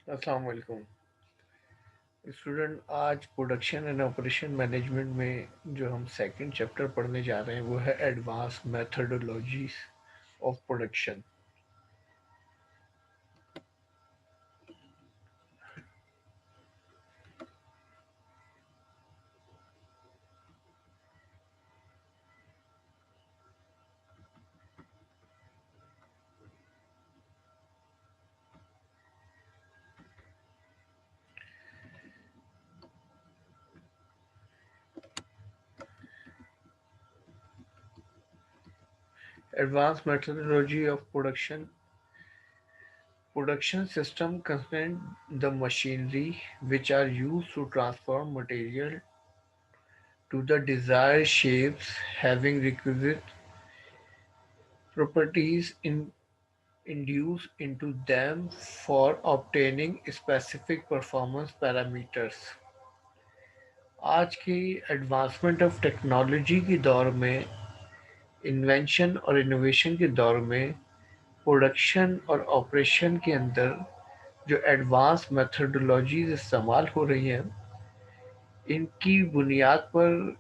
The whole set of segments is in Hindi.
अस्सलाम वालेकुम स्टूडेंट। आज प्रोडक्शन एंड ऑपरेशन मैनेजमेंट में जो हम सेकंड चैप्टर पढ़ने जा रहे हैं वो है advance methodologies of production. Advance methodology of production system concern the machinery which are used to transform material to the desired shapes having requisite properties induced into them for obtaining specific performance parameters। आज की एडवांसमेंट ऑफ टेक्नोलॉजी के दौर में, इन्वेंशन और इनोवेशन के दौर में प्रोडक्शन और ऑपरेशन के अंदर जो एडवांस मेथडोलॉजीज इस्तेमाल हो रही हैं, इनकी बुनियाद पर,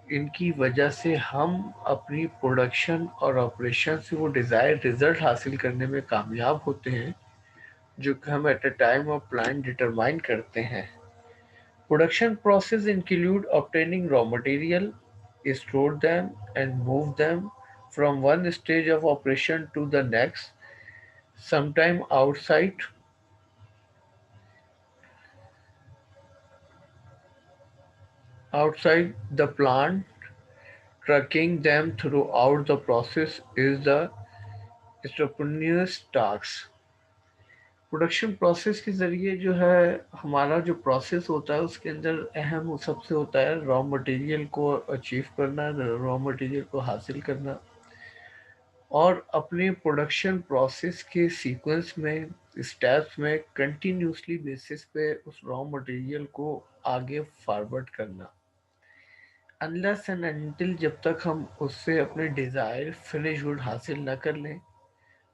इनकी वजह से हम अपनी प्रोडक्शन और ऑपरेशन से वो डिज़ायर्ड रिजल्ट हासिल करने में कामयाब होते हैं जो कि हम at a time of plan determine करते हैं। Production process include obtaining raw material, store them and move them from one stage of operation to the next, sometime outside the plant. Tracking them throughout the process is the strenuous task। Production process के ज़रिए जो है हमारा जो प्रोसेस होता है उसके अंदर अहम सबसे होता है रॉ मटेरियल को अचीव करना, रॉ मटेरियल को हासिल करना और अपने प्रोडक्शन प्रोसेस के सीक्वेंस में, स्टेप्स में कंटिन्यूसली बेसिस पे उस रॉ मटेरियल को आगे फॉरवर्ड करना, अनलेस एंड अनटिल जब तक हम उससे अपने डिज़ायर फिनिश गुड हासिल ना कर लें।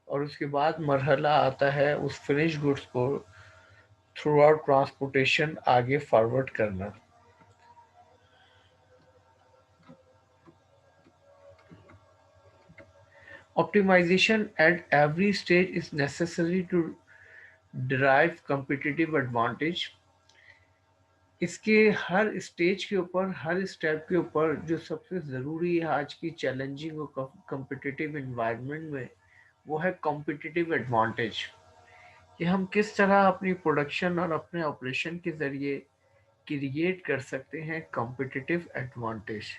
और उसके बाद मरहला आता है उस फिनिश गुड्स को थ्रू आउट ट्रांसपोर्टेशन आगे फॉरवर्ड करना। Optimisation at every stage is necessary to derive competitive advantage। इसके हर स्टेज के ऊपर, हर स्टेप के ऊपर जो सबसे ज़रूरी है आज की चैलेंजिंग और कम्पिटिटिव इन्वायरमेंट में, वो है कॉम्पिटिटिव एडवांटेज। कि हम किस तरह अपनी प्रोडक्शन और अपने ऑपरेशन के ज़रिए क्रिएट कर सकते हैं competitive advantage.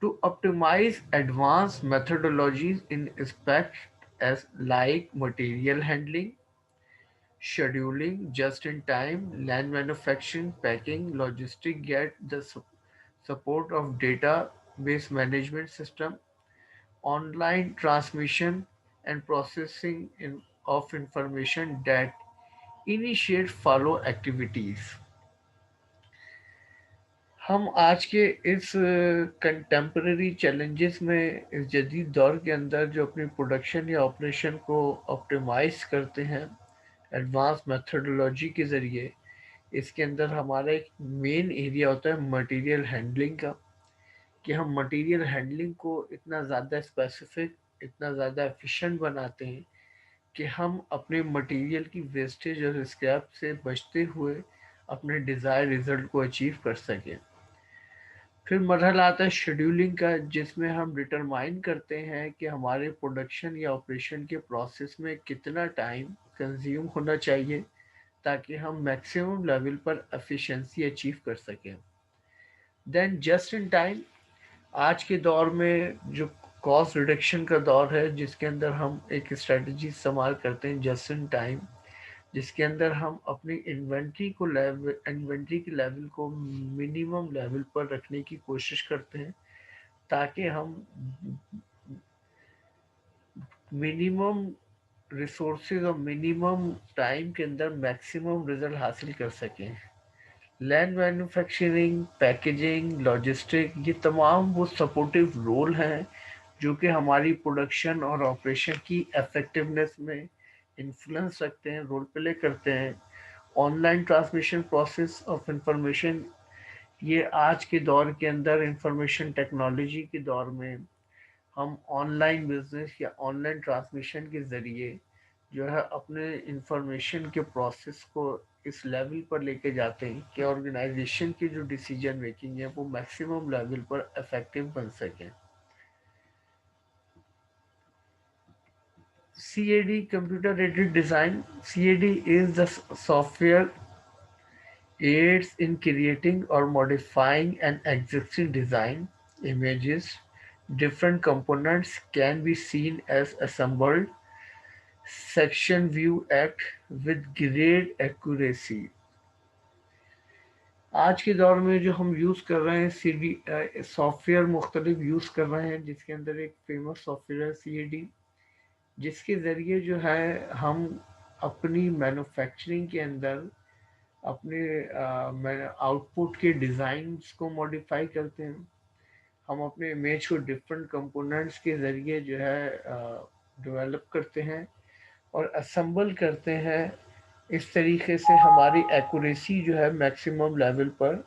To optimise advance methodologies in aspects as like material handling, scheduling, just-in-time, land manufacturing, packing, logistics, get the support of database management system, online transmission and processing of information that initiate follow activities। हम आज के इस कंटेम्प्रेरी चैलेंजेस में, इस जदीद दौर के अंदर जो अपनी प्रोडक्शन या ऑपरेशन को ऑप्टिमाइज करते हैं एडवांस मेथडोलॉजी के ज़रिए, इसके अंदर हमारा एक मेन एरिया होता है मटेरियल हैंडलिंग का। कि हम मटेरियल हैंडलिंग को इतना ज़्यादा स्पेसिफिक, इतना ज़्यादा एफिशिएंट बनाते हैं कि हम अपने मटेरियल की वेस्टेज और स्क्रैप से बचते हुए अपने डिज़ायर रिज़ल्ट को अचीव कर सकें। फिर मरहला आता है शेड्यूलिंग का, जिसमें हम डिटरमाइन करते हैं कि हमारे प्रोडक्शन या ऑपरेशन के प्रोसेस में कितना टाइम कंज्यूम होना चाहिए ताकि हम मैक्सिमम लेवल पर एफिशिएंसी अचीव कर सकें। देन जस्ट इन टाइम, आज के दौर में जो कॉस्ट रिडक्शन का दौर है, जिसके अंदर हम एक स्ट्रेटजी इस्तेमाल करते हैं जस्ट इन टाइम, जिसके अंदर हम अपनी इन्वेंट्री के लेवल को मिनिमम लेवल पर रखने की कोशिश करते हैं ताकि हम मिनिमम रिसोर्सेज और मिनिमम टाइम के अंदर मैक्सिमम रिजल्ट हासिल कर सकें। लैंड मैन्युफैक्चरिंग, पैकेजिंग, लॉजिस्टिक, ये तमाम वो सपोर्टिव रोल हैं जो कि हमारी प्रोडक्शन और ऑपरेशन की इफेक्टिवनेस में इन्फ्लुएंस रखते हैं, रोल प्ले करते हैं। Online transmission process of information, ये आज के दौर के अंदर इंफॉर्मेशन टेक्नोलॉजी के दौर में हम ऑनलाइन बिजनेस या ऑनलाइन ट्रांसमिशन के ज़रिए जो है अपने इंफॉर्मेशन के प्रोसेस को इस लेवल पर लेके जाते हैं कि ऑर्गेनाइजेशन की जो डिसीजन मेकिंग है वो मैक्सिमम लेवल पर इफेक्टिव बन सके। CAD, computer aided design. CAD is the software aids in creating or modifying an existing design. Images, different components can be seen as assembled. Section view act with great accuracy. आज के दौर में जो हम यूज़ कर रहे हैं सी डी सॉफ्टवेयर मुख्तलिफ यूज़ कर रहे हैं, जिसके अंदर एक फेमस सॉफ्टवेयर है CAD, जिसके ज़रिए जो है हम अपनी मैन्युफैक्चरिंग के अंदर अपने आउटपुट के डिज़ाइंस को मॉडिफाई करते हैं। हम अपने इमेज को डिफरेंट कंपोनेंट्स के ज़रिए जो है डेवलप करते हैं और असेंबल करते हैं। इस तरीके से हमारी एक्यूरेसी जो है मैक्सिमम लेवल पर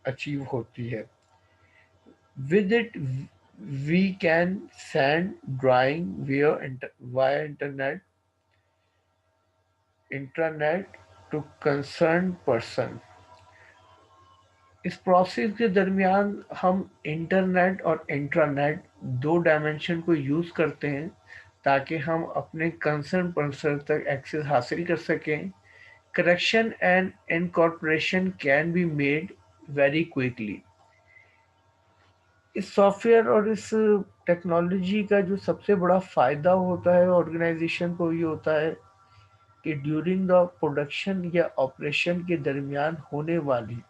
अचीव होती है। With it we can send drawing via internet to concern person. इस प्रोसेस के दरमियान हम इंटरनेट और इंट्रानेट दो डायमेंशन को यूज़ करते हैं ताकि हम अपने कंसर्न पर्सन तक एक्सेस हासिल कर सकें। Correction and incorporation can be made very quickly. इस सॉफ्टवेयर और इस टेक्नोलॉजी का जो सबसे बड़ा फ़ायदा होता है ऑर्गेनाइजेशन को, ये होता है कि ड्यूरिंग द प्रोडक्शन या ऑपरेशन के दरमियान होने वाली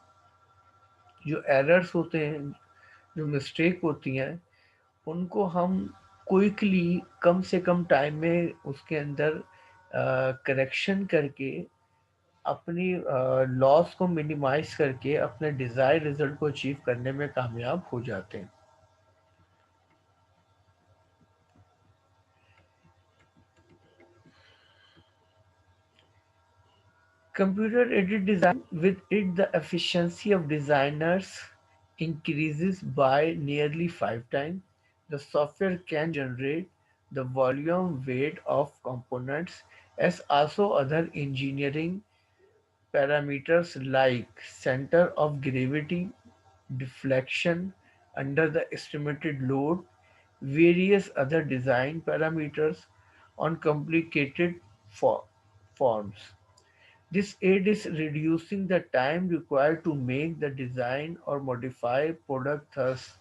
जो एरर्स होते हैं, जो मिस्टेक होती हैं, उनको हम क्विकली कम से कम टाइम में उसके अंदर करेक्शन करके अपनी लॉस को मिनिमाइज करके अपने डिज़ायर रिजल्ट को अचीव करने में कामयाब हो जाते हैं। Computer aided design, with it the efficiency of designers increases by nearly 5 times. The software can generate the volume weight of components as also other engineering parameters like center of gravity, deflection under the estimated load, various other design parameters on complicated forms. This aid is reducing the time required to make the design or modify product, thus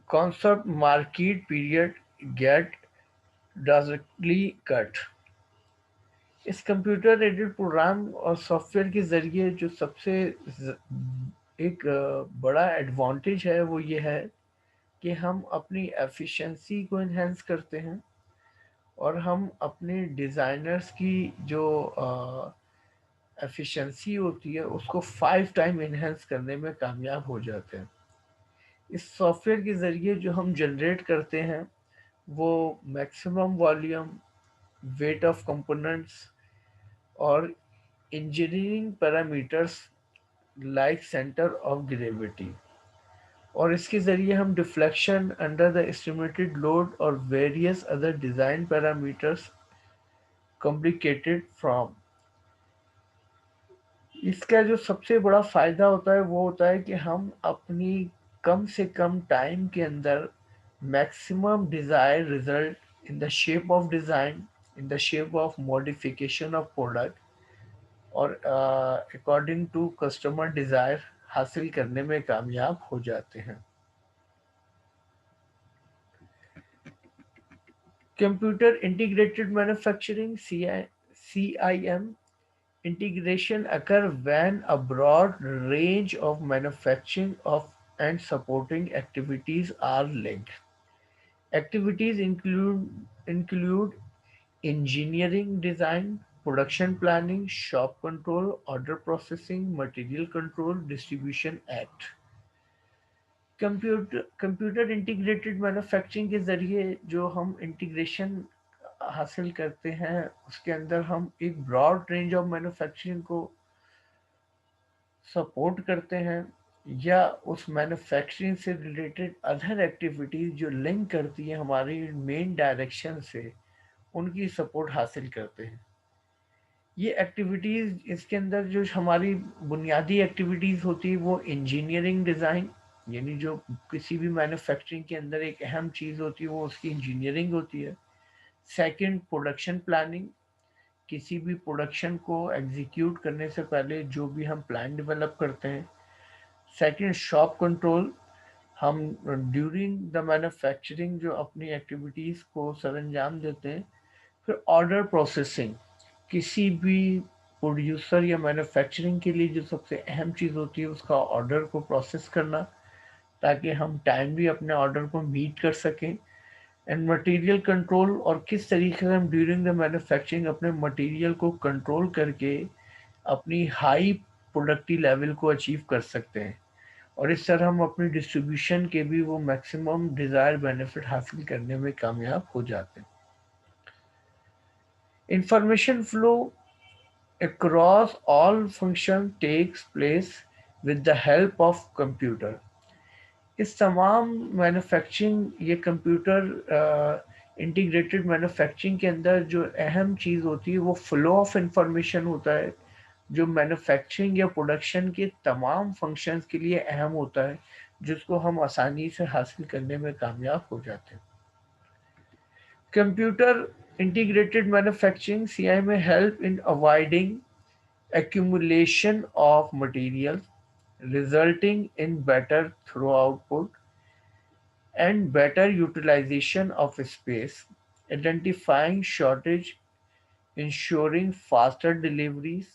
concept market period get drastically cut। इस कंप्यूटर एडेड प्रोग्राम और सॉफ्टवेयर के ज़रिए जो सबसे एक बड़ा एडवांटेज है वो ये है कि हम अपनी एफिशिएंसी को इन्हेंस करते हैं और हम अपने डिज़ाइनर्स की जो एफिशिएंसी होती है उसको 5 टाइम इन्हेंस करने में कामयाब हो जाते हैं। इस सॉफ्टवेयर के ज़रिए जो हम जनरेट करते हैं वो maximum volume, weight of components और engineering parameters like centre of gravity, और इसके ज़रिए हम deflection under the estimated load और various other design parameters complicated from. इसका जो सबसे बड़ा फ़ायदा होता है वो होता है कि हम अपनी कम से कम टाइम के अंदर maximum desire result in the shape of design, in the shape of modification of product और अकॉर्डिंग टू कस्टमर डिज़ायर हासिल करने में कामयाब हो जाते हैं। Computer integrated manufacturing CIM integration occur when a broad range of manufacturing of and supporting activities are linked. Activities include engineering design, production planning, shop control, order processing, material control, distribution act। Computer integrated manufacturing के ज़रिए जो हम इंटीग्रेशन हासिल करते हैं उसके अंदर हम एक ब्रॉड रेंज ऑफ मैन्युफैक्चरिंग को सपोर्ट करते हैं, या उस मैन्युफैक्चरिंग से रिलेटेड अदर एक्टिविटीज जो लिंक करती है हमारी मेन डायरेक्शन से, उनकी सपोर्ट हासिल करते हैं। ये एक्टिविटीज, इसके अंदर जो हमारी बुनियादी एक्टिविटीज होती है वो इंजीनियरिंग डिज़ाइन, यानी जो किसी भी मैन्युफैक्चरिंग के अंदर एक अहम चीज़ होती है वो उसकी इंजीनियरिंग होती है। सेकंड, प्रोडक्शन प्लानिंग, किसी भी प्रोडक्शन को एग्जीक्यूट करने से पहले जो भी हम प्लान डेवलप करते हैं। सेकंड, शॉप कंट्रोल, हम ड्यूरिंग द मैन्युफैक्चरिंग जो अपनी एक्टिविटीज़ को सरंजाम देते हैं। फिर ऑर्डर प्रोसेसिंग, किसी भी प्रोड्यूसर या मैन्युफैक्चरिंग के लिए जो सबसे अहम चीज़ होती है उसका ऑर्डर को प्रोसेस करना, ताकि हम टाइमली अपने ऑर्डर को मीट कर सकें। एंड मटेरियल कंट्रोल, और किस तरीके से हम ड्यूरिंग द मैन्युफैक्चरिंग अपने मटेरियल को कंट्रोल करके अपनी हाई प्रोडक्टिव लेवल को अचीव कर सकते हैं, और इस तरह हम अपनी डिस्ट्रीब्यूशन के भी वो मैक्सिमम डिज़ायर बेनिफिट हासिल करने में कामयाब हो जाते हैं। Information flow across all function takes place with the help of computer। इस तमाम मैन्युफैक्चरिंग ये कंप्यूटर इंटीग्रेटेड मैन्युफैक्चरिंग के अंदर जो अहम चीज़ होती है वो फ्लो ऑफ इंफॉर्मेशन होता है, जो मैन्युफैक्चरिंग या प्रोडक्शन के तमाम फंक्शंस के लिए अहम होता है, जिसको हम आसानी से हासिल करने में कामयाब हो जाते हैं। कंप्यूटर इंटीग्रेटेड मैन्युफैक्चरिंग सीआई में help in avoiding accumulation of materials, resulting in better through output and better utilization of space, identifying shortage, ensuring faster deliveries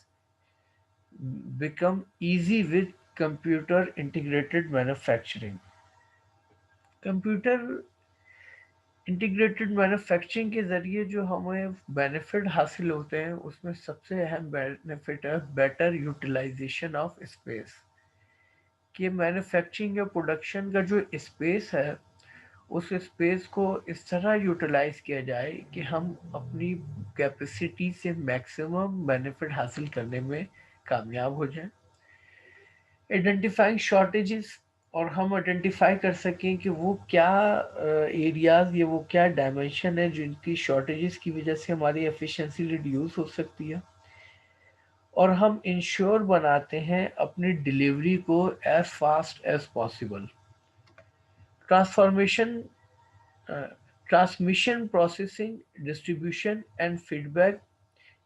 become easy with computer integrated manufacturing। Computer integrated manufacturing के ज़रिए जो हमें बेनिफिट हासिल होते हैं उसमें सबसे अहम बेनिफिट है बेटर यूटिलाइजेशन ऑफ स्पेस। कि मैन्युफैक्चरिंग या प्रोडक्शन का जो स्पेस है उस स्पेस को इस तरह यूटिलाइज किया जाए कि हम अपनी कैपेसिटी से मैक्सिमम बेनिफिट हासिल करने में कामयाब हो जाएं। आइडेंटिफाइंग शॉर्टेजेस, और हम आइडेंटिफाई कर सकें कि वो क्या एरियाज या वो क्या डायमेंशन है जिनकी शॉर्टेजेस की वजह से हमारी एफिशिएंसी रिड्यूस हो सकती है, और हम इंश्योर बनाते हैं अपनी डिलीवरी को as fast as possible. Transformation, transmission processing, distribution and feedback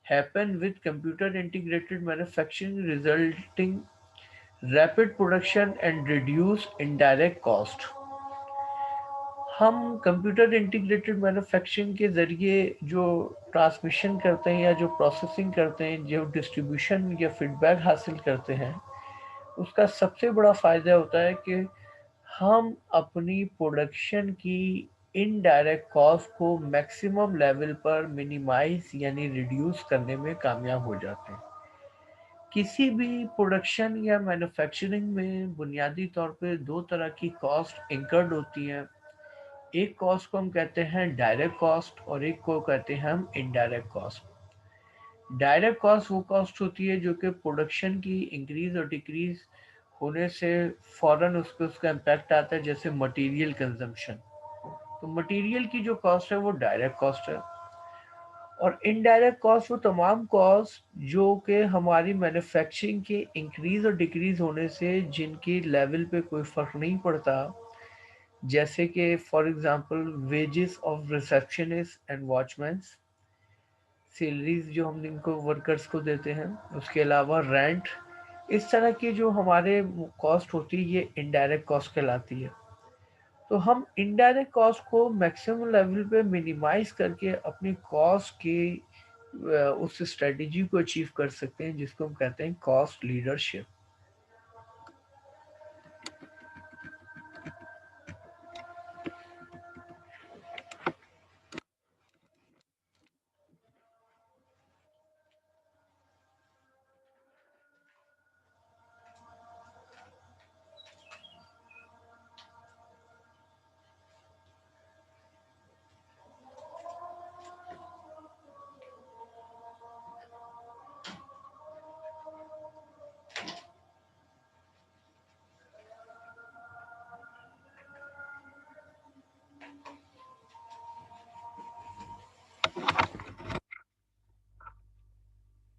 happen with computer integrated manufacturing, resulting rapid production and reduce indirect cost। हम कंप्यूटर इंटीग्रेटेड मैन्युफैक्चरिंग के ज़रिए जो ट्रांसमिशन करते हैं या जो प्रोसेसिंग करते हैं, जो डिस्ट्रीब्यूशन या फीडबैक हासिल करते हैं, उसका सबसे बड़ा फ़ायदा होता है कि हम अपनी प्रोडक्शन की इनडायरेक्ट कॉस्ट को मैक्सिमम लेवल पर मिनिमाइज यानी रिड्यूस करने में कामयाब हो जाते हैं। किसी भी प्रोडक्शन या मैन्युफैक्चरिंग में बुनियादी तौर पे दो तरह की कॉस्ट इंकर्ड होती हैं। एक कॉस्ट को हम कहते हैं डायरेक्ट कॉस्ट और एक को कहते हैं हम इनडायरेक्ट कॉस्ट। डायरेक्ट कॉस्ट वो कॉस्ट होती है जो कि प्रोडक्शन की इंक्रीज और डिक्रीज होने से फौरन उस पर उसका इम्पैक्ट आता है, जैसे मटेरियल कंजम्पशन। तो मटेरियल की जो कॉस्ट है वो डायरेक्ट कॉस्ट है। और इनडायरेक्ट कॉस्ट वो तमाम कॉस्ट जो कि हमारी मैन्युफैक्चरिंग के इंक्रीज और डिक्रीज होने से जिनकी लेवल पे कोई फर्क नहीं पड़ता, जैसे कि for example wages of receptionist and watchmans, salaries जो हम इनको वर्कर्स को देते हैं, उसके अलावा रेंट, इस तरह की जो हमारे कॉस्ट होती है ये इनडायरेक्ट कॉस्ट कहलाती है। तो हम इनडायरेक्ट कॉस्ट को मैक्सिमम लेवल पे मिनिमाइज करके अपनी कॉस्ट की उस स्ट्रेटेजी को अचीव कर सकते हैं जिसको हम कहते हैं cost leadership.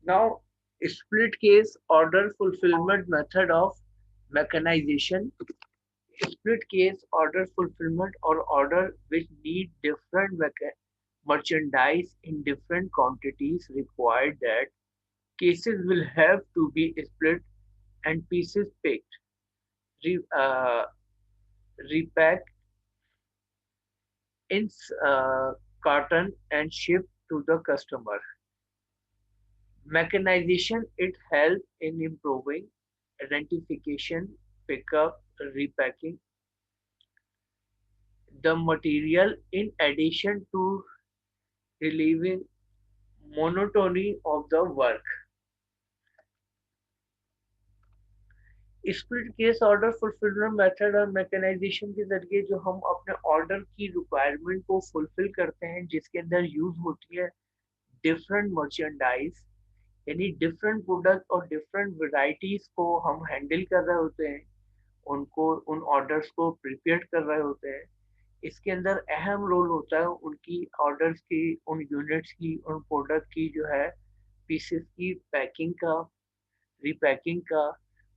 Now, split case order fulfillment method of mechanization. Split case order fulfillment or order which need different merchandise in different quantities required that cases will have to be split and pieces picked, re, uh, repacked in carton and shipped to the customer. Mechanization it helps in improving identification, pickup, repacking the material in addition to relieving monotony of the work. Split case order fulfilment method और मैकेनाइजेशन के जरिए जो हम अपने ऑर्डर की रिक्वायरमेंट को फुलफिल करते हैं जिसके अंदर यूज होती है डिफरेंट मर्चेंडाइज यानी डिफरेंट प्रोडक्ट और डिफरेंट वैरायटीज को हम हैंडल कर रहे होते हैं उनको उन ऑर्डर्स को प्रिपेयर कर रहे होते हैं इसके अंदर अहम रोल होता है उनकी ऑर्डर्स की उन यूनिट्स की उन प्रोडक्ट की जो है पीसेस की पैकिंग का रीपैकिंग का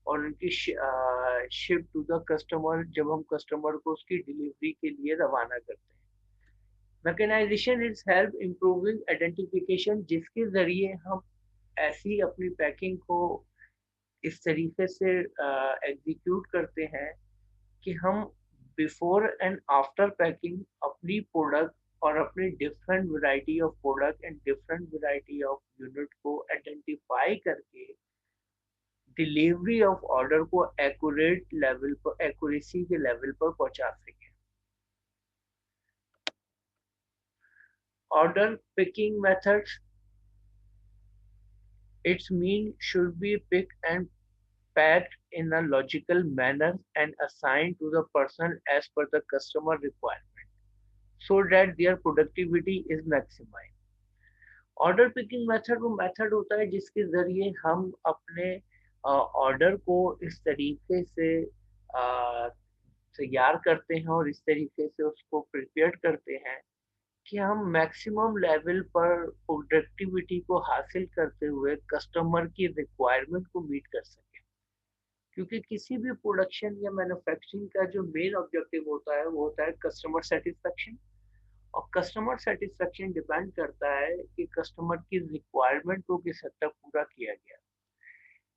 और उनकी शिप टू द कस्टमर जब हम कस्टमर को उसकी डिलीवरी के लिए रवाना करते हैं mechanization is help improving identification जिसके जरिए हम ऐसी अपनी पैकिंग को इस तरीके से एग्जीक्यूट करते हैं कि हम बिफोर एंड आफ्टर पैकिंग अपनी प्रोडक्ट और अपनी different variety of product and different variety of unit को आइडेंटिफाई करके डिलीवरी ऑफ ऑर्डर को एक्यूरेट लेवल पर एक्यूरेसी के लेवल पर पहुंचा सके order picking methods its mean should be picked and packed in a logical manner and assigned to the person as per the customer requirement so that their productivity is maximized. Order picking method वो मेथड होता है जिसके जरिए हम अपने ऑर्डर को इस तरीके से तैयार करते हैं और इस तरीके से उसको प्रिपेयर करते हैं कि हम मैक्सिमम लेवल पर प्रोडक्टिविटी को हासिल करते हुए कस्टमर की रिक्वायरमेंट को मीट कर सकें क्योंकि किसी भी प्रोडक्शन या मैन्युफैक्चरिंग का जो मेन ऑब्जेक्टिव होता है वो होता है कस्टमर सेटिस्फेक्शन और कस्टमर सेटिस्फेक्शन डिपेंड करता है कि कस्टमर की रिक्वायरमेंट को किस हद तक पूरा किया गया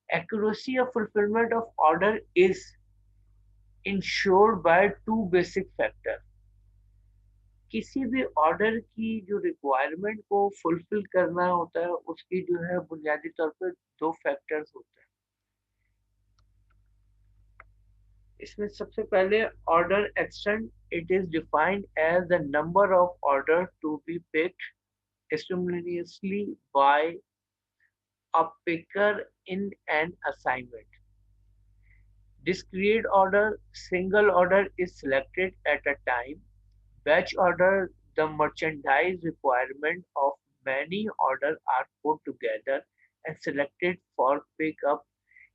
accuracy of fulfillment of order is ensured by two basic factors किसी भी ऑर्डर की जो रिक्वायरमेंट को फुलफिल करना होता है उसकी जो है बुनियादी तौर पर दो फैक्टर्स होते हैं इसमें सबसे पहले order extend it is defined as the number of order to be picked simultaneously by a picker in an assignment. Discrete order, single order is selected at a time. Batch order, the merchandise requirement of many orders are put together and selected for pickup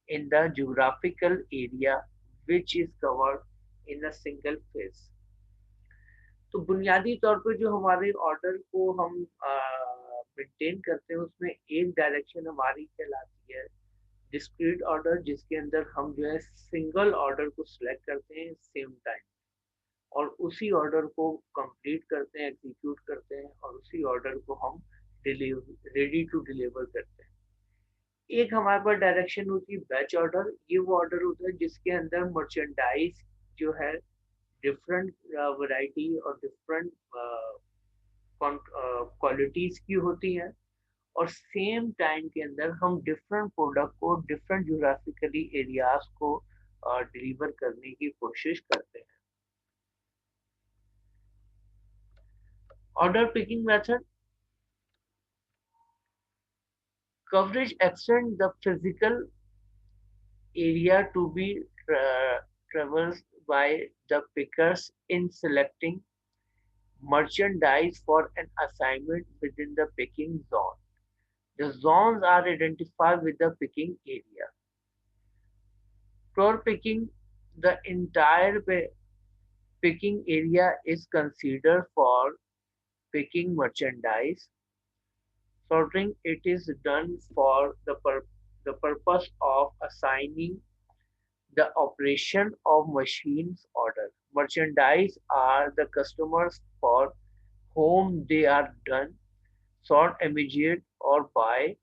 in the geographical area which is covered in a single phase. तो बुनियादी तौर पर जो हमारे ऑर्डर को हम मेंटेन करते हैं उसमें एक डायरेक्शन हमारी कहलाती है डिस्क्रीट ऑर्डर जिसके अंदर हम जो है सिंगल ऑर्डर को सिलेक्ट करते हैं सेम टाइम और उसी ऑर्डर को कंप्लीट करते हैं एग्जीक्यूट करते हैं और उसी ऑर्डर को हम रेडी टू डिलीवर करते हैं एक हमारे पास डायरेक्शन होती है बैच ऑर्डर ये वो ऑर्डर होता है जिसके अंदर मर्चेंडाइज जो है डिफरेंट वैरायटी और डिफरेंट क्वालिटीज की होती हैं और सेम टाइम के अंदर हम डिफरेंट प्रोडक्ट को डिफरेंट जोग्राफिकली एरियाज को डिलीवर करने की कोशिश करते हैं order picking method coverage extend the physical area to be traversed by the pickers in selecting merchandise for an assignment within the picking zone. The zones are identified with the picking area. For picking, the entire picking area is considered for picking merchandise. Sorting it is done for the purpose of assigning the operation of machines order. Merchandise are the customers for whom they are done. Sort immediate or by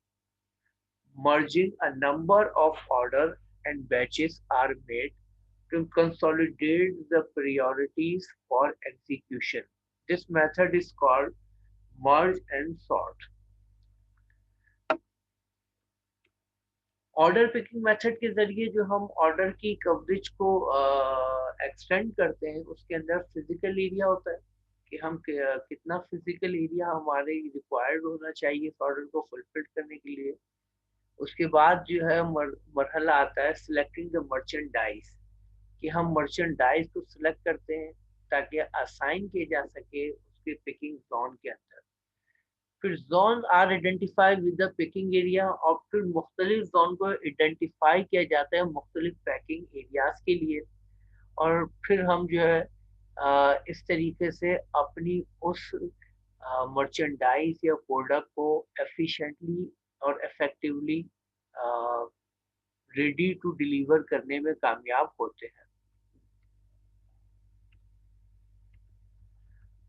merging a number of order and batches are made to consolidate the priorities for execution. This method is called merge and sort. Order picking method के जरिए जो हम ऑर्डर की कवरेज को एक्सटेंड करते हैं, उसके अंदर फिजिकल एरिया होता है कि हम कितना फिजिकल एरिया हमारे रिक्वायर्ड होना चाहिए इस ऑर्डर को फुलफिल करने के लिए। उसके बाद जो है मरहला आता है सिलेक्टिंग द मर्चेंडाइज, कि हम मर्चेंडाइज को सिलेक्ट करते हैं ताकि असाइन किए जा सके उसके पिकिंग जोन के अंदर। फिर zone are identify with the picking area, और फिर मुख्तलिफ जोन को आइडेंटिफाई किया जाता है मुख्तलिफ पैकिंग एरियाज के लिए। और फिर हम जो है इस तरीके से अपनी उस मर्चेंडाइज या प्रोडक्ट को एफिशिएंटली और इफेक्टिवली रेडी टू डिलीवर करने में कामयाब होते हैं।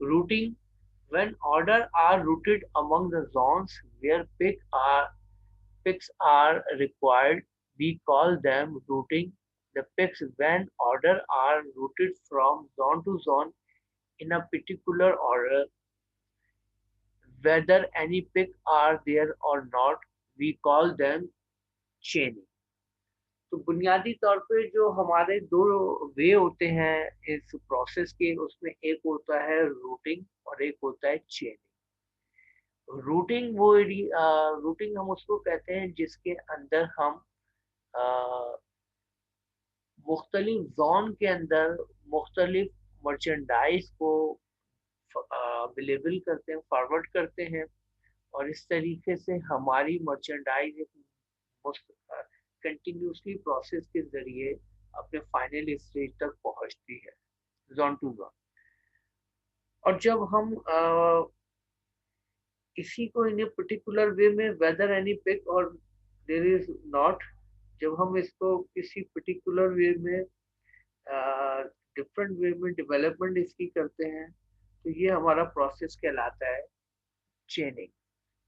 Routing: when orders are routed among the zones where picks are required, we call them routing. The picks when orders are routed from zone to zone in a particular order, whether any picks are there or not, we call them chaining. तो बुनियादी तौर पे जो हमारे दो वे होते हैं इस प्रोसेस के, उसमें एक होता है रूटिंग और एक होता है चेनिंग। रूटिंग हम उसको कहते हैं जिसके अंदर हम मुख्तलिफ जोन के अंदर मुख्तलिफ मर्चेंडाइज को अवेलेबल करते हैं, फॉरवर्ड करते हैं, और इस तरीके से हमारी मर्चेंडाइज एक कंटिन्यूसली प्रोसेस के जरिए अपने फाइनल स्टेज तक पहुंचती है, जोन टू जोन। और जब हम इसी को इन पर्टिकुलर वे में वेदर एनी पिक और देयर इज नॉट, जब हम इसको किसी पर्टिकुलर वे में डिफरेंट वे में डेवलपमेंट इसकी करते हैं, तो ये हमारा प्रोसेस कहलाता है चेनिंग,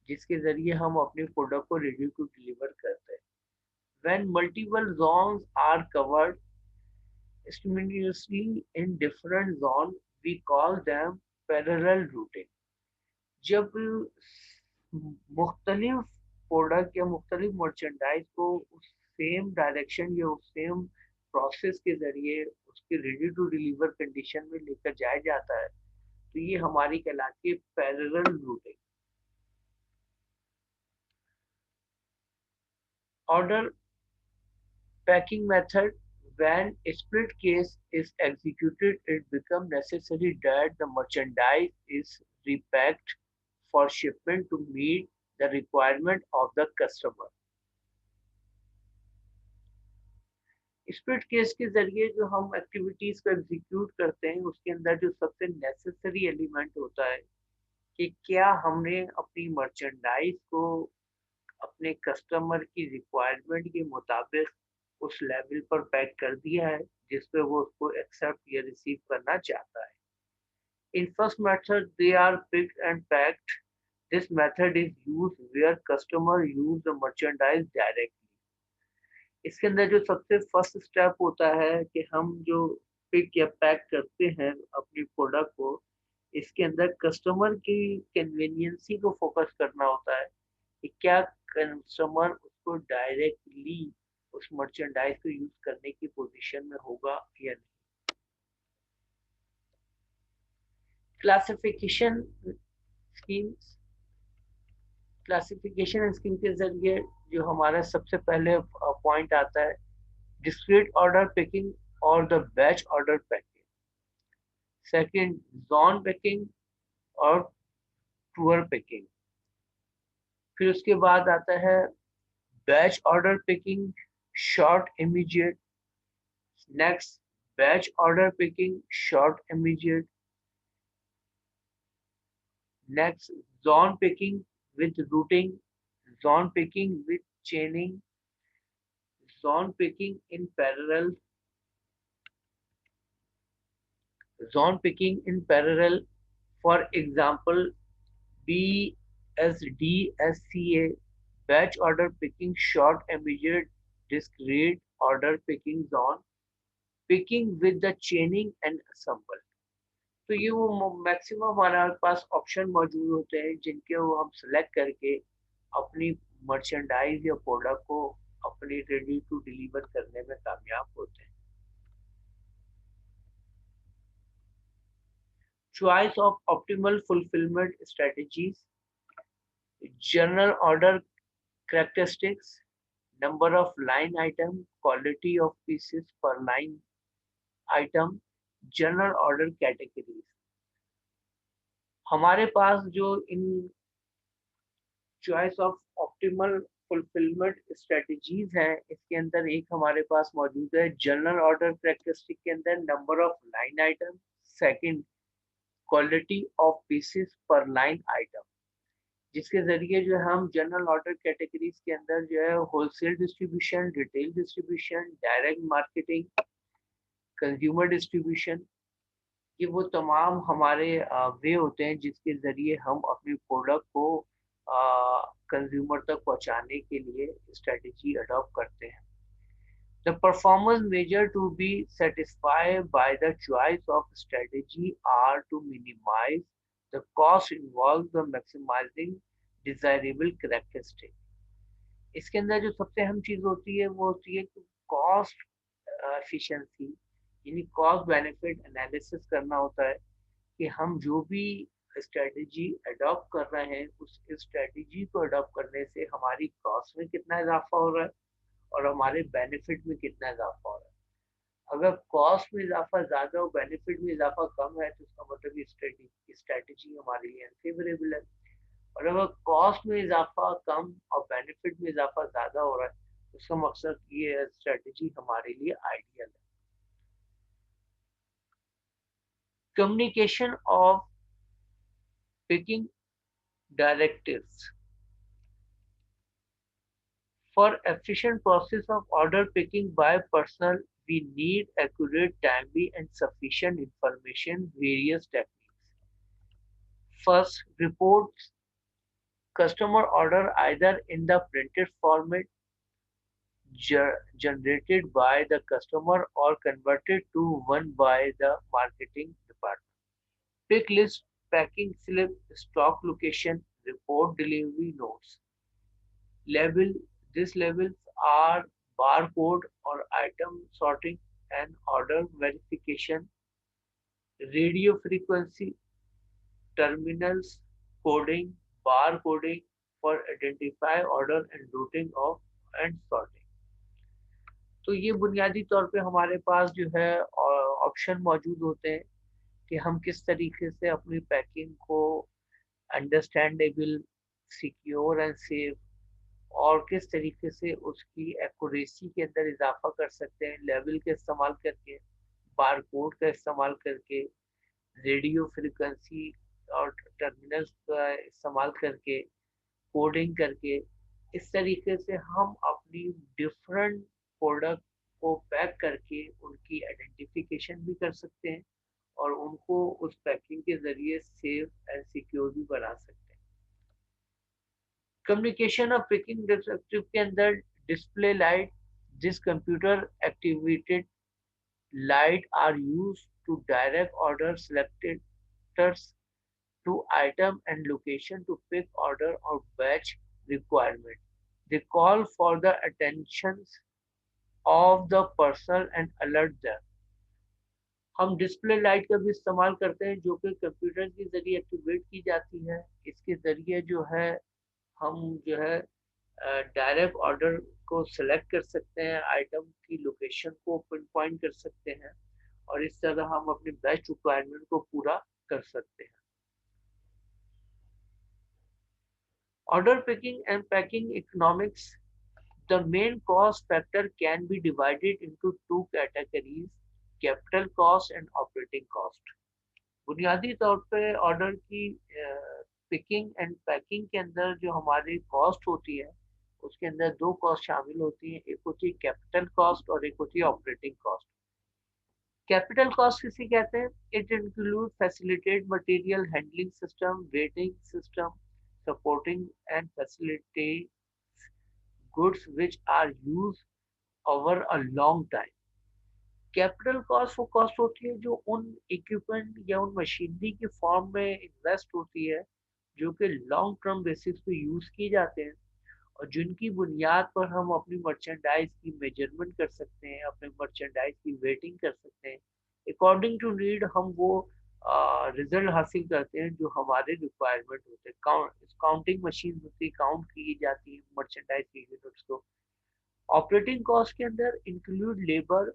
जिसके जरिए हम अपने प्रोडक्ट को रेडी टू डिलीवर करते हैं। When multiple zones are covered simultaneously in different zones, we call them parallel routing. जब मुख्तलिफ प्रोडक्ट या मुख्तलिफ मर्चेंडाइज को उस सेम डायरेक्शन या उस सेम प्रोसेस के जरिए उसके रेडी टू डिलीवर कंडीशन में लेकर जाया जाता है, तो ये हमारी कहलाती है parallel routing. Order packing method: when a split case is executed, it becomes necessary that the merchandise is repacked for shipment to meet the requirement of the customer. Split case के जरिए जो हम एक्टिविटीज को एग्जीक्यूट करते हैं, उसके अंदर जो सबसे नेसेसरी एलिमेंट होता है कि क्या हमने अपनी मर्चेंडाइज को अपने कस्टमर की रिक्वायरमेंट के मुताबिक उस लेवल पर पैक कर दिया है जिस पे वो उसको एक्सेप्ट या रिसीव करना चाहता है। In first method they are picked and packed. This method is used where customer use the merchandise directly. इसके अंदर जो सबसे फर्स्ट स्टेप होता है कि हम जो पिक या पैक करते हैं अपनी प्रोडक्ट को, इसके अंदर कस्टमर की कन्वीनियंसी को फोकस करना होता है कि क्या कस्टमर उसको डायरेक्टली उस मर्चेंडाइज को यूज करने की पोजीशन में होगा या नहीं। क्लासिफिकेशन स्कीम्स, क्लासिफिकेशन स्कीम के जरिए जो हमारा सबसे पहले पॉइंट आता है डिस्क्रीट ऑर्डर पिकिंग और the batch order packing. Second zone picking और टूर पिकिंग। फिर उसके बाद आता है batch order picking, short immediate. Next batch order picking, short immediate. Next zone picking, with routing, zone picking with chaining, zone picking in parallel, zone picking in parallel, for example, BSDSCA, batch order picking, short immediate discrete order picking, zone picking with the chaining and assemble. तो ये वो मैक्सिमम हमारे पास ऑप्शन मौजूद होते हैं जिनके वो हम सेलेक्ट करके अपनी मर्चेंडाइज या प्रोडक्ट को अपनी रेडी टू डिलीवर करने में कामयाब होते हैं. Choice of optimal fulfilment strategies, general order characteristics, number of line item, quality of pieces per line item, general order categories. हमारे पास जो इन choice of optimal fulfilment strategies हैं, इसके अंदर एक हमारे पास मौजूद है जनरल ऑर्डर कैरेक्टरिस्टिक के अंदर number of line item, second quality of pieces पर लाइन आइटम, जिसके जरिए जो है हम जनरल ऑर्डर कैटेगरीज के अंदर जो है wholesale distribution, retail distribution, direct marketing, consumer distribution, ये वो तमाम हमारे वे होते हैं जिसके ज़रिए हम अपने प्रोडक्ट को कंज्यूमर तक पहुंचाने के लिए स्ट्रेटजी अडॉप्ट करते हैं. The performance measure to be satisfied by the choice of strategy are to minimize the cost involved in maximizing desirable characteristic. इसके अंदर जो सबसे अहम चीज होती है वो होती है कि कॉस्ट एफिशिएंसी, यानी कॉस्ट बेनिफिट एनालिसिस करना होता है कि हम जो भी स्ट्रेटजी अडॉप्ट कर रहे हैं उस स्ट्रेटजी को अडॉप्ट करने से हमारी कॉस्ट में कितना इजाफा हो रहा है और हमारे बेनिफिट में कितना इजाफा हो रहा है. अगर कॉस्ट में इजाफा ज्यादा और बेनिफिट में इजाफा कम है तो इसका मतलब स्ट्रेटजी हमारे लिए अनफेवरेबल है. और अगर कॉस्ट में इजाफा कम और बेनिफिट में इजाफा ज्यादा हो रहा है तो उसका मकसद ये स्ट्रेटजी हमारे लिए आइडियल है. Communication of picking directives. For efficient process of order picking by personnel, we need accurate, timely, and sufficient information. Various techniques. First, reports customer order either in the printed format generated by the customer or converted to one by the marketing department. Pick list, packing slip, stock location, report delivery notes. Label. These labels are barcode or item sorting and order verification, radio frequency, terminals, coding, bar coding for identify order and routing of and sorting. तो ये बुनियादी तौर पे हमारे पास जो है ऑप्शन मौजूद होते हैं कि हम किस तरीके से अपनी पैकिंग को अंडरस्टैंडेबल, सिक्योर एंड सेफ और किस तरीके से उसकी एक्यूरेसी के अंदर इजाफा कर सकते हैं लेवल का इस्तेमाल करके, बारकोड का इस्तेमाल करके, रेडियो फ्रिक्वेंसी और टर्मिनल्स का इस्तेमाल करके, कोडिंग करके. इस तरीके से हम अपनी डिफरेंट प्रोडक्ट को पैक करके उनकी आइडेंटिफिकेशन भी कर सकते हैं और उनको उस पैकिंग के जरिए सेफ एंड सिक्योर भी बना सकते हैं. कम्युनिकेशन ऑफ पिकिंग डिस्ट्रक्टिव के अंदर डिस्प्ले लाइट, जिस computer activated light are used to direct order selectors to item and location to pick order or batch requirement. They call for the attention of the person and alert them. हम डिस्प्ले लाइट का भी इस्तेमाल करते हैं जो कि कंप्यूटर के जरिए एक्टिवेट की जाती है. इसके जरिए जो है हम जो है डायरेक्ट ऑर्डर को सिलेक्ट कर सकते हैं, आइटम की लोकेशन को पिन पॉइंट कर सकते हैं और इस तरह हम अपने बैच रिक्वायरमेंट को पूरा कर सकते हैं. Order picking and packing economics. The main cost factor can be divided into two categories, capital cost and operating cost. बुनियादी तौर पे ऑर्डर की पिकिंग एंड पैकिंग के अंदर जो हमारी कॉस्ट होती है, उसके अंदर दो कॉस्ट शामिल होती हैं। एक होती है कैपिटल कॉस्ट और एक होती है ऑपरेटिंग कॉस्ट। कैपिटल कॉस्ट किसे कहते हैं? It include facilitate material handling system, waiting system, supporting and facilitate goods which are use over a long time. Capital cost वो कॉस्ट होती है जो उन इक्विपमेंट या उन मशीनरी की फॉर्म में इन्वेस्ट होती है जो कि लॉन्ग टर्म बेसिस पे यूज की जाते हैं और जिनकी बुनियाद पर हम अपनी मर्चेंडाइज की मेजरमेंट कर सकते हैं, अपने मर्चेंडाइज की वेटिंग कर सकते हैं। अकॉर्डिंग टू नीड हम वो रिजल्ट हासिल करते हैं जो हमारे रिक्वायरमेंट होते हैं। काउंटिंग मशीन होती है, काउंट की जाती है मर्चेंडाइज की यूनिट्स को। ऑपरेटिंग कॉस्ट के अंदर include labour,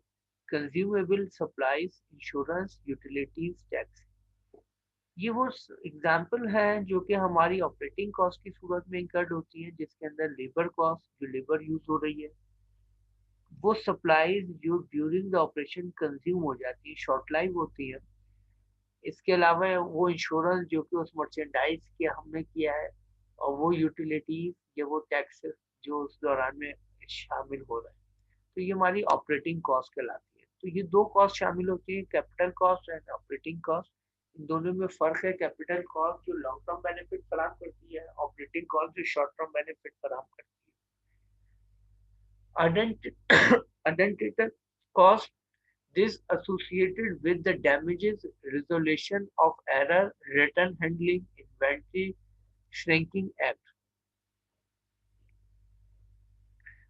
consumable supplies, insurance, utilities, tax. ये वो एग्जाम्पल है जो कि हमारी ऑपरेटिंग कॉस्ट की सूरत में इंकर्ड होती है, जिसके अंदर लेबर कॉस्ट, जो लेबर यूज हो रही है, वो सप्लाईज जो ड्यूरिंग द ऑपरेशन कंज्यूम हो जाती है, शॉर्ट लाइव होती है। इसके अलावा वो इंश्योरेंस जो कि उस मर्चेंडाइज के हमने किया है, और वो यूटिलिटीज या वो टैक्सेस जो उस दौरान में शामिल हो रहा है। तो ये हमारी ऑपरेटिंग कॉस्ट कहलाती है। तो ये दो कॉस्ट शामिल होती है, capital cost and operating cost. इन दोनों में फर्क है। कैपिटल कॉस्ट जो लॉन्ग टर्म बेनिफिट फराहम करती है, ऑपरेटिंग कॉस्ट जो शॉर्ट टर्म बेनिफिट फराहम करती है। Identical cost, this associated with the damages, resolution of error, return handling, inventory shrinking act।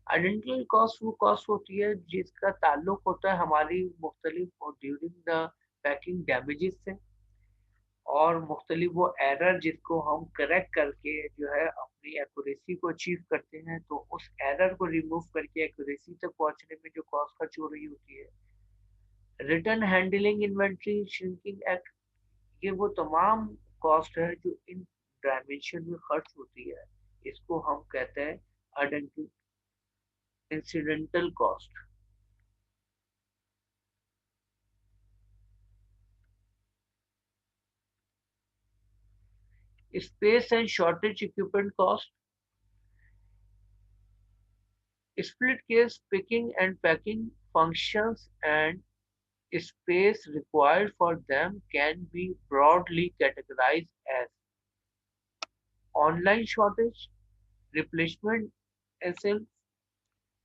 Identical cost वो कॉस्ट होती है जिसका ताल्लुक होता है हमारी मुख्तलिफ और ड्यूरिंग द पैकिंग डैमेजेस से, और मुख्तलिफ वो एरर जिसको हम करेक्ट करके जो है अपनी एक्यूरेसी को अचीव करते हैं। तो उस एरर को रिमूव करके एक्यूरेसी तक पहुंचने में जो कॉस्ट खर्च हो रही होती है। Return handling, inventory shrinking act, ये वो तमाम कॉस्ट है जो इन डायमेंशन में खर्च होती है। इसको हम कहते हैं incidental cost. Space and shortage equipment cost, split case picking and packing functions and space required for them can be broadly categorized as online shortage, replacement SL,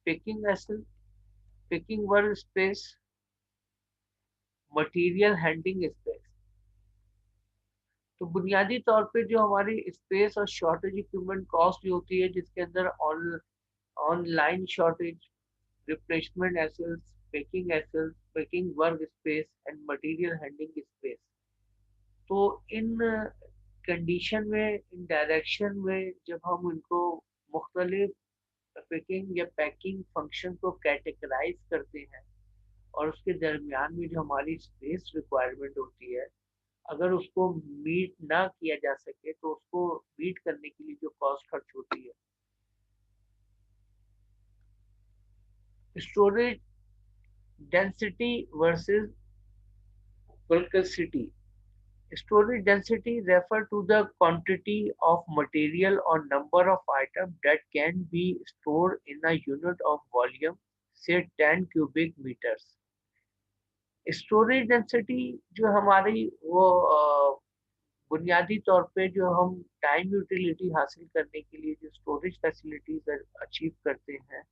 picking SL, picking workspace, material handling space. तो बुनियादी तौर पे जो हमारी स्पेस और शॉर्टेज इक्विपमेंट कॉस्ट होती है, जिसके अंदर online shortage, replacement aisles, packing aisles, packing work space and material handling space. तो इन कंडीशन में, इन डायरेक्शन में जब हम इनको मुख्तलिफ पैकिंग या पैकिंग फंक्शन को कैटेगराइज करते हैं और उसके दरमियान में जो हमारी स्पेस रिक्वायरमेंट होती है, अगर उसको मीट ना किया जा सके तो उसको मीट करने के लिए जो कॉस्ट खर्च होती है। Storage density versus bulkosity। Storage density refers to the quantity of material or number of items that can be stored in a unit of volume, say 10 cubic meters। Storage density जो हमारी वो बुनियादी तौर पे जो हम टाइम यूटिलिटी हासिल करने के लिए जो स्टोरेज फैसिलिटीज अचीव करते हैं,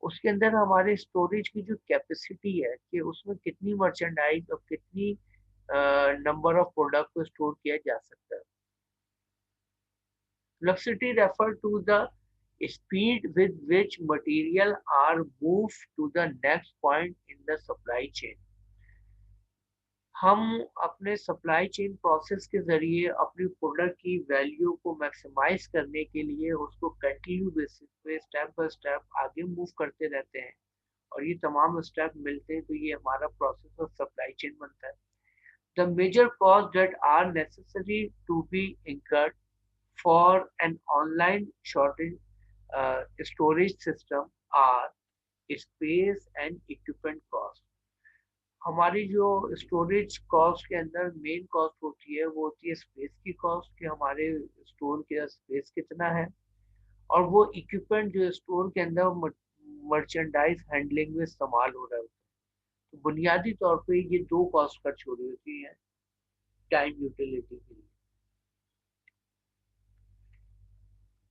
उसके अंदर हमारे स्टोरेज की जो कैपेसिटी है कि उसमें कितनी मर्चेंडाइज और कितनी नंबर ऑफ प्रोडक्ट को स्टोर किया जा सकता है। Velocity refers to the speed with which material are moved to the next point in the supply chain। हम अपने सप्लाई चेन प्रोसेस के जरिए अपनी प्रोडक्ट की वैल्यू को मैक्सिमाइज करने के लिए उसको कंटिन्यू बेसिस पे स्टेप बाय स्टेप आगे मूव करते रहते हैं, और ये तमाम स्टेप मिलते हैं तो ये हमारा प्रोसेस ऑफ सप्लाई चेन बनता है। The major cost that are necessary to be incurred for an online shortage storage system are space and equipment cost। हमारी जो स्टोरेज कॉस्ट के अंदर मेन कॉस्ट होती है वो होती है स्पेस की कॉस्ट, कि हमारे स्टोर के स्पेस कितना है, और वो इक्विपमेंट जो स्टोर के अंदर मर्चेंडाइज हैंडलिंग में इस्तेमाल हो रहा है। तो बुनियादी तौर पे ये दो कॉस्ट खर्च हो रही होती है टाइम यूटिलिटी के लिए।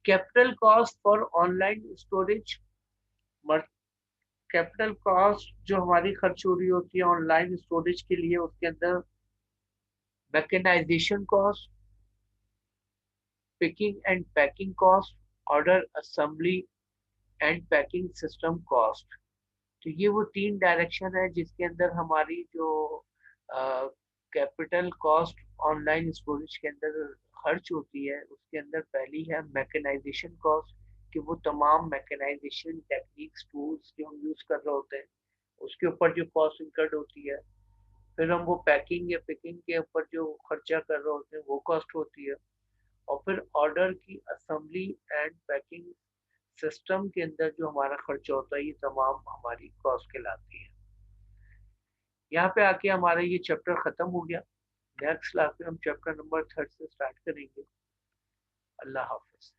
Capital cost for online storage, capital cost जो हमारी खर्च हो रही होती है ऑनलाइन स्टोरेज के लिए, उसके अंदर mechanization cost, picking and packing cost, order assembly and packing system cost. तो ये वो तीन डायरेक्शन है जिसके अंदर हमारी जो कैपिटल कॉस्ट ऑनलाइन स्टोरेज के अंदर खर्च होती है। उसके अंदर पहली है मैकेनाइजेशन कॉस्ट, कि वो तमाम मैकेनाइजेशन टेक्निक्स टूल्स जो हम यूज कर रहे होते हैं उसके ऊपर जो कॉस्ट इनकर्ड होती है। फिर हम वो पैकिंग या पिकिंग के ऊपर जो खर्चा कर रहे होते हैं वो कॉस्ट होती है। और फिर ऑर्डर की असेंबली एंड पैकिंग सिस्टम के अंदर जो हमारा खर्चा होता है, ये तमाम हमारी कॉस्ट कहलाती है। यहाँ पे आके हमारा ये चैप्टर खत्म हो गया। नेक्स्ट क्लास में हम चैप्टर नंबर 3 से स्टार्ट करेंगे। अल्लाह हाफिज।